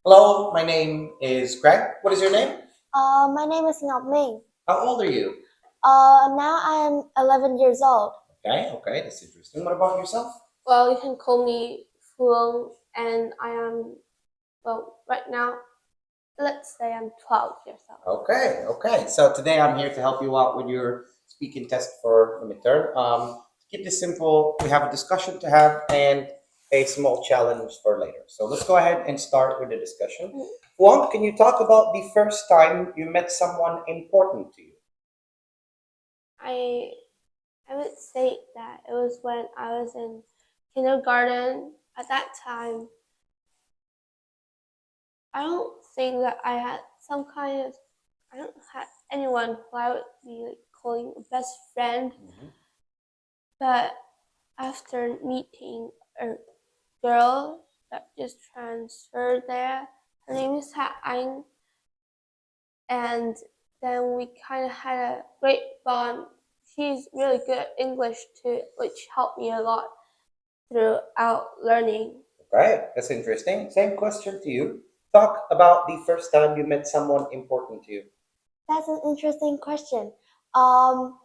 Hello, my name is Greg. What is your name? My name is Ngọc Minh. How old are you? Now I'm 11 years old. Okay, that's interesting. What about yourself? Well, you can call me Phương, and I am, well, right now, let's say I'm 12 years old. Okay. So today I'm here to help you out with your speaking test for the midterm. To keep this simple, we have a discussion to have and a small challenge for later. So let's go ahead and start with the discussion. Juan, can you talk about the first time you met someone important to you? I I would say that it was when I was in kindergarten. At that time, I don't think that I had some kind of, I don't have anyone who I would be like calling a best friend. But after meeting a girl that just transferred there, her name is Ha Anh, and then we kind of had a great bond. She's really good at English too, which helped me a lot throughout learning. Okay, that's interesting. Same question to you. Talk about the first time you met someone important to you. That's an interesting question. Um,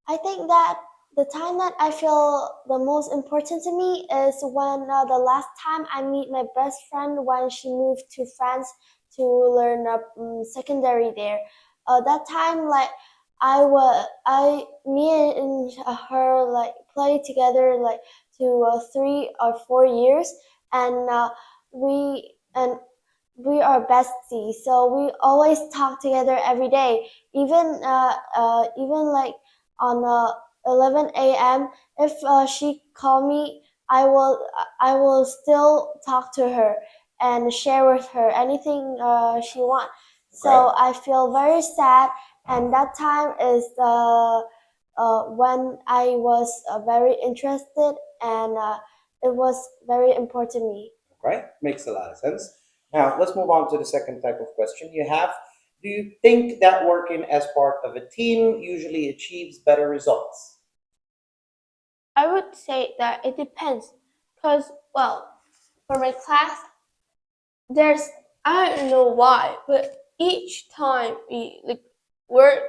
I think that the time that I feel the most important to me is when the last time I meet my best friend when she moved to France to learn secondary there. That time, like me and her like play together like to 3 or 4 years, and we are besties. So we always talk together every day, even like on 11 a.m. If she call me, I will still talk to her and share with her anything she want. Okay. So I feel very sad, and that time is when I was very interested, and it was very important to me. Right? Makes a lot of sense. Now, let's move on to the second type of question you have. Do you think that working as part of a team usually achieves better results? I would say that it depends, because, well, for my class, there's, I don't know why, but each time we like work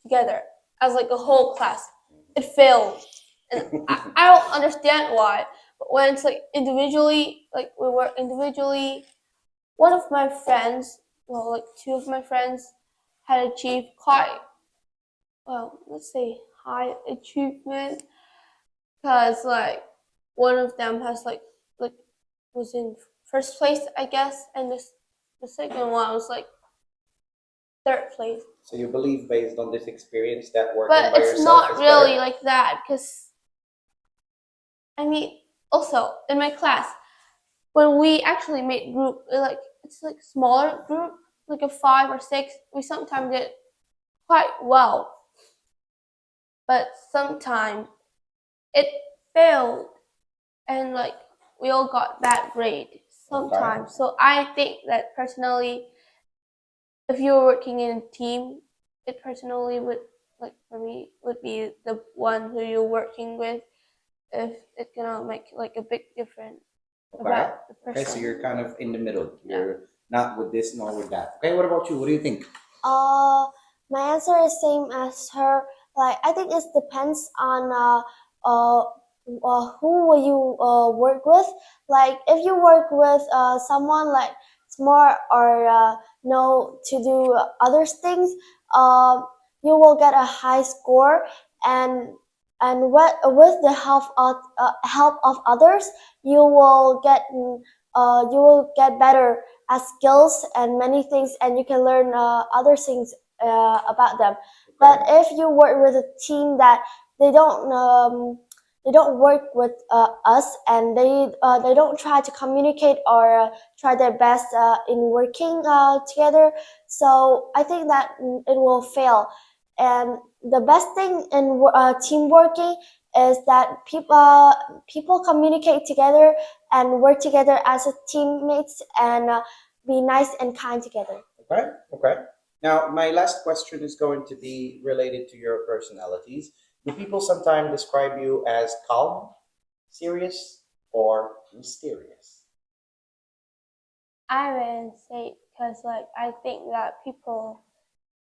together as like a whole class, it fails, and I don't understand why. But when it's like individually, like we work individually, one of my friends, well, like two of my friends, had achieved quite, well, let's say high achievement, because like one of them has like was in first place, I guess, and the second one was like third place. So you believe based on this experience that working But by it's yourself not is really better? like that, because I mean, also in my class, when we actually made group, like it's like smaller group, like a 5 or 6, we sometimes did quite well, but sometimes it failed, and like we all got bad grade Okay. sometimes. So I think that personally, if you're working in a team, it personally would, like for me, would be the one who you're working with, if it's gonna make like a big difference Okay. about the Okay, so person. you're kind of in the middle. Yeah. You're not with this nor with that. Okay, what about you? What do you think? Uh, my answer is same as her. Like I think it depends on who will you work with. Like if you work with someone like smart or know to do other things, you will get a high score, and with the help of others, you will get better as skills and many things, and you can learn other things about them. But Okay. if you work with a team that they don't they don't work with us, and they don't try to communicate or try their best in working together, so I think that it will fail. And the best thing in team working is that people communicate together and work together as a teammates, and be nice and kind together. Okay. Now, my last question is going to be related to your personalities. Do people sometimes describe you as calm, serious, or mysterious? I wouldn't say because like I think that people,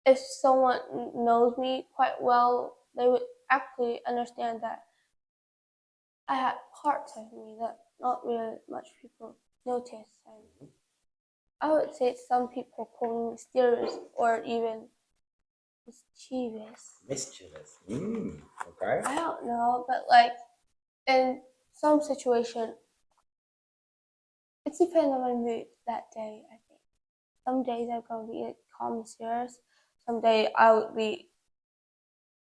if someone knows me quite well, they would actually understand that I had parts of me that not really much people notice. And I would say some people call me mysterious or even mischievous. Mischievous. Okay. I don't know, but like in some situation, it depends on my mood that day. I think some days I'm gonna be like calm and serious. Some day I would be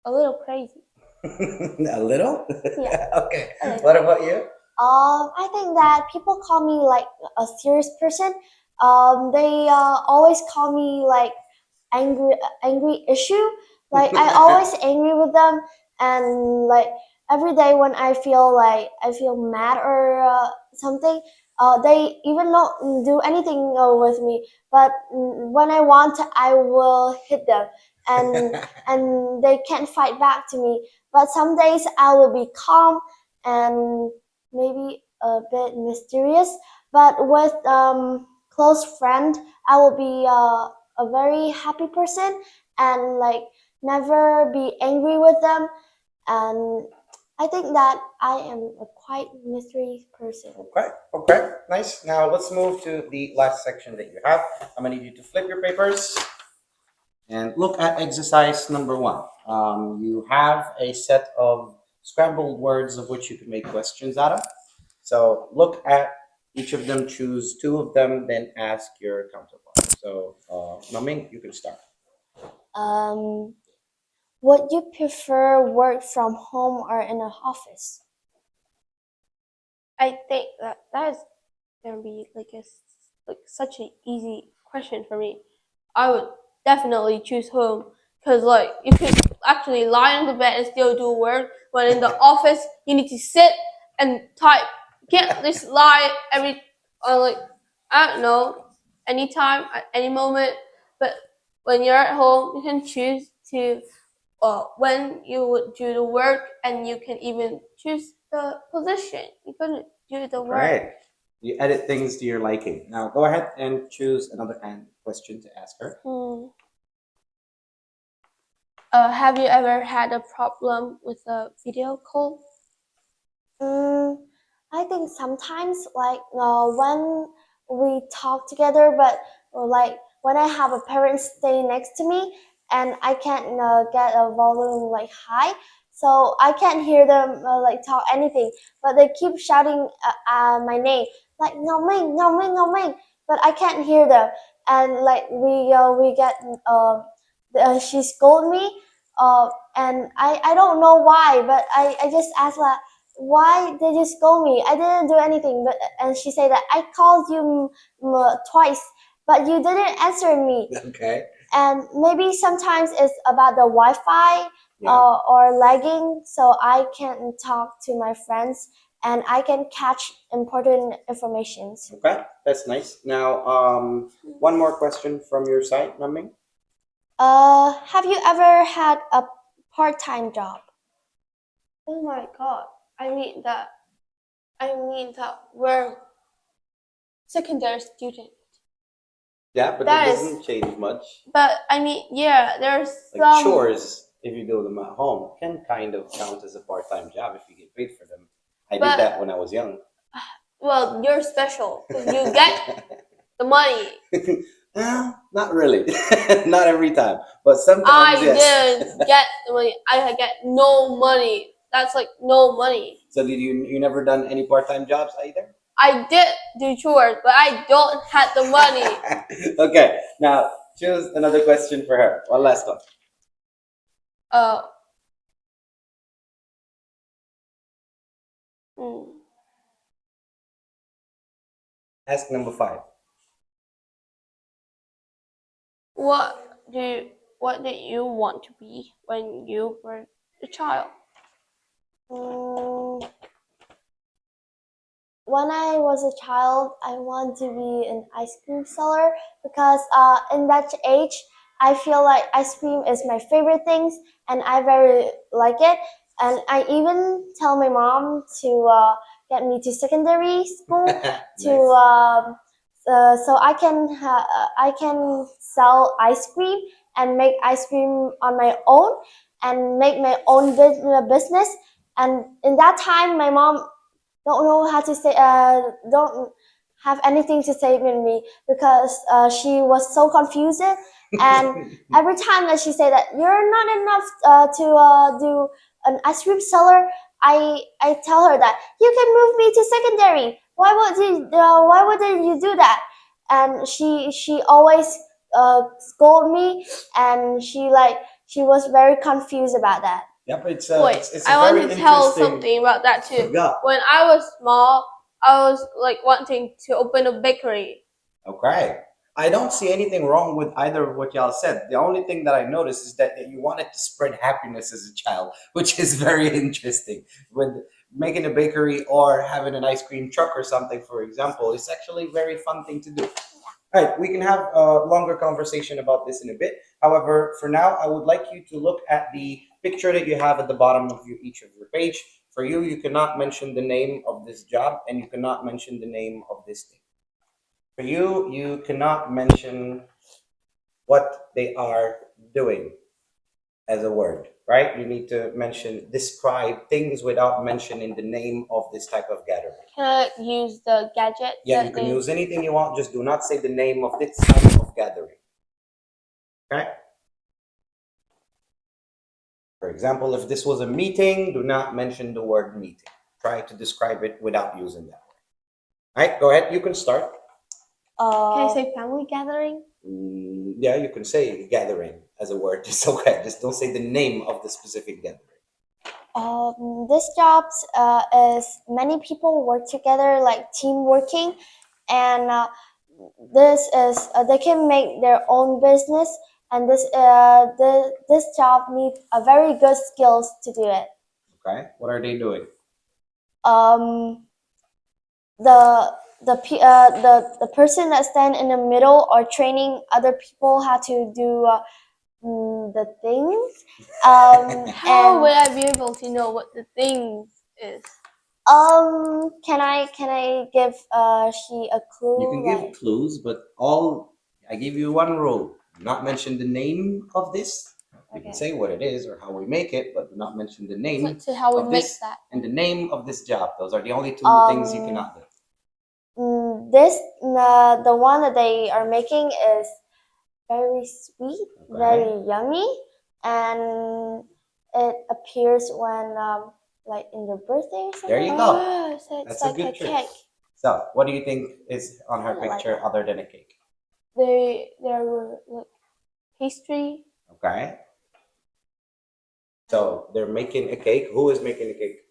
a little crazy. A little? Yeah. Okay. A little. What about you? I think that people call me like a serious person. They always call me like angry issue. Like I always angry with them, and like every day when I feel mad or something, they even don't do anything with me. But when I want, I will hit them, and and they can't fight back to me. But some days I will be calm and maybe a bit mysterious. But with close friend, I will be a very happy person and like never be angry with them. And I think that I am a quite mysterious person. Okay, okay, nice. Now let's move to the last section that you have. I'm gonna need you to flip your papers and look at exercise number one. You have a set of scrambled words of which you can make questions out of. So look at each of them, choose two of them, then ask your counterpart. So, Maming, you can start. Um, would you prefer work from home or in an office? I think that is gonna be like like such an easy question for me. I would definitely choose home because like you could actually lie on the bed and still do work. When in the office, you need to sit and type. You can't just lie every or like I don't know anytime at any moment. But when you're at home, you can choose to when you would do the work, and you can even choose the position. You couldn't do the work. Right. You edit things to your liking. Now go ahead and choose another question to ask her. Have you ever had a problem with a video call? Mm, I think sometimes, like when we talk together, but like when I have a parent stay next to me and I can't get a volume like high, so I can't hear them like talk anything, but they keep shouting my name like Ngọc Minh, Ngọc Minh, Ngọc Minh, but I can't hear them, and like we get she scold me, and I don't know why, but I just ask like why did you scold me? I didn't do anything. But and she said that I called you twice, but you didn't answer me. Okay. And maybe sometimes it's about the Wi-Fi Yeah. or lagging, so I can talk to my friends and I can catch important informations. Okay, that's nice. Now, one more question from your side, Maming. Have you ever had a part-time job? Oh my god! I mean that we're secondary student. Yeah, but That it is, doesn't change much. but I mean, yeah, there's Like some. chores, if you do them at home, can kind of count as a part-time job if you get paid for them. I But- did that when I was young. Well, you're special. 'Cause you get the money. Not really. Not every time, but sometimes I yes. didn't get the money. I get no money. That's like no money. So did you never done any part-time jobs either? I did do chores, but I don't have the money. Okay, now choose another question for her. One last one. Uh. hmm. Ask number 5. What did you want to be when you were a child? Mm, when I was a child, I want to be an ice cream seller because in that age, I feel like ice cream is my favorite things and I very like it. And I even tell my mom to get me to secondary school to so I can sell ice cream and make ice cream on my own and make my own business. And in that time, my mom don't know how to say don't have anything to say with me because she was so confused. And every time that she said that you're not enough to do an ice cream seller, I tell her that you can move me to secondary. Why wouldn't you do that? And she always scold me, and she was very confused about that. Yep, it's Wait, it's I a want very to tell interesting. something about that too. Yeah. When I was small, I was like wanting to open a bakery. Okay. I don't see anything wrong with either of what y'all said. The only thing that I noticed is that you wanted to spread happiness as a child, which is very interesting. With making a bakery or having an ice cream truck or something, for example, it's actually a very fun thing to do. All right, we can have a longer conversation about this in a bit. However, for now, I would like you to look at the picture that you have at the bottom of each of your page. For you, you cannot mention the name of this job and you cannot mention the name of this thing. For you, you cannot mention what they are doing as a word, right? You need to describe things without mentioning the name of this type of gathering. Can I use the gadget? Yeah, that you can they- use anything you want, just do not say the name of this type of gathering. Okay? For example, if this was a meeting, do not mention the word meeting. Try to describe it without using that word. All right, go ahead. You can start. Can I say family gathering? Yeah, you can say gathering as a word. It's okay. Just don't say the name of the specific gathering. This job is many people work together, like team working, and this is they can make their own business, and this job needs a very good skills to do it. Okay, what are they doing? Um, the person that stand in the middle are training other people how to do the things. How And will I be able to know what the thing is? can I give she a clue? You can give clues, but I give you one rule: do not mention the name of this. You can Okay. say what it is or how we make it, but do not mention the name So how we of make this that? and the name of this job. Those are the only two things you cannot do. The one that they are making is very sweet, Okay. very yummy, and it appears when like in your birthday or something. There you go. Oh, so it's That's a like good a trick. cake. So, what do you think is on her I like picture that. other than a cake? There were like pastry. Okay. So they're making a cake. Who is making a cake?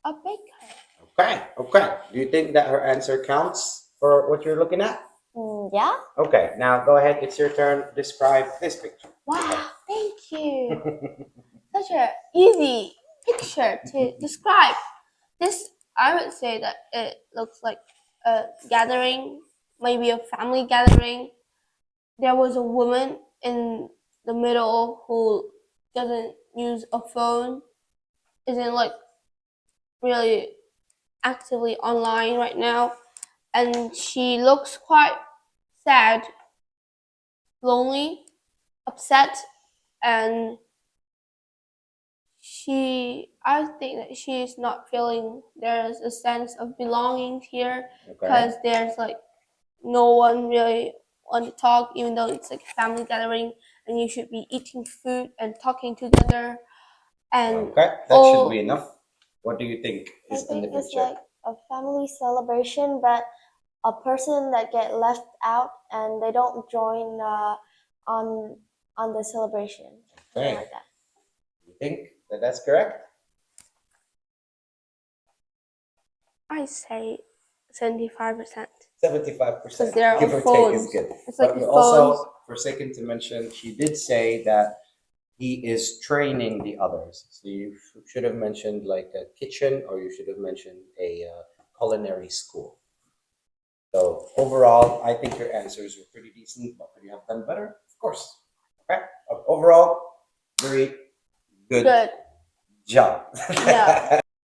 A baker. Okay. Okay. Do you think that her answer counts for what you're looking at? Yeah. Okay. Now go ahead. It's your turn. Describe this picture. Wow, thank you. Such a easy picture to describe. This, I would say that it looks like a gathering, maybe a family gathering. There was a woman in the middle who doesn't use a phone, isn't like really actively online right now, and she looks quite sad, lonely, upset, and I think that she is not feeling there's a sense of belonging here Okay. because there's like no one really want to talk, even though it's like a family gathering and you should be eating food and talking together. And Okay. That should be enough. What do you think I is in the think it's picture? like a family celebration, but a person that get left out and they don't join on the celebration. Something Okay. like that. You think that that's correct? I say 75%. 75%. Because they're Give on or take is phones. good. It's like But the also, phones. forsaken to mention, she did say that he is training the others. So you should have mentioned like a kitchen, or you should have mentioned a culinary school. So overall, I think your answers were pretty decent. But could you have done better? Of course. Okay. Overall, very good Good. job. Yeah.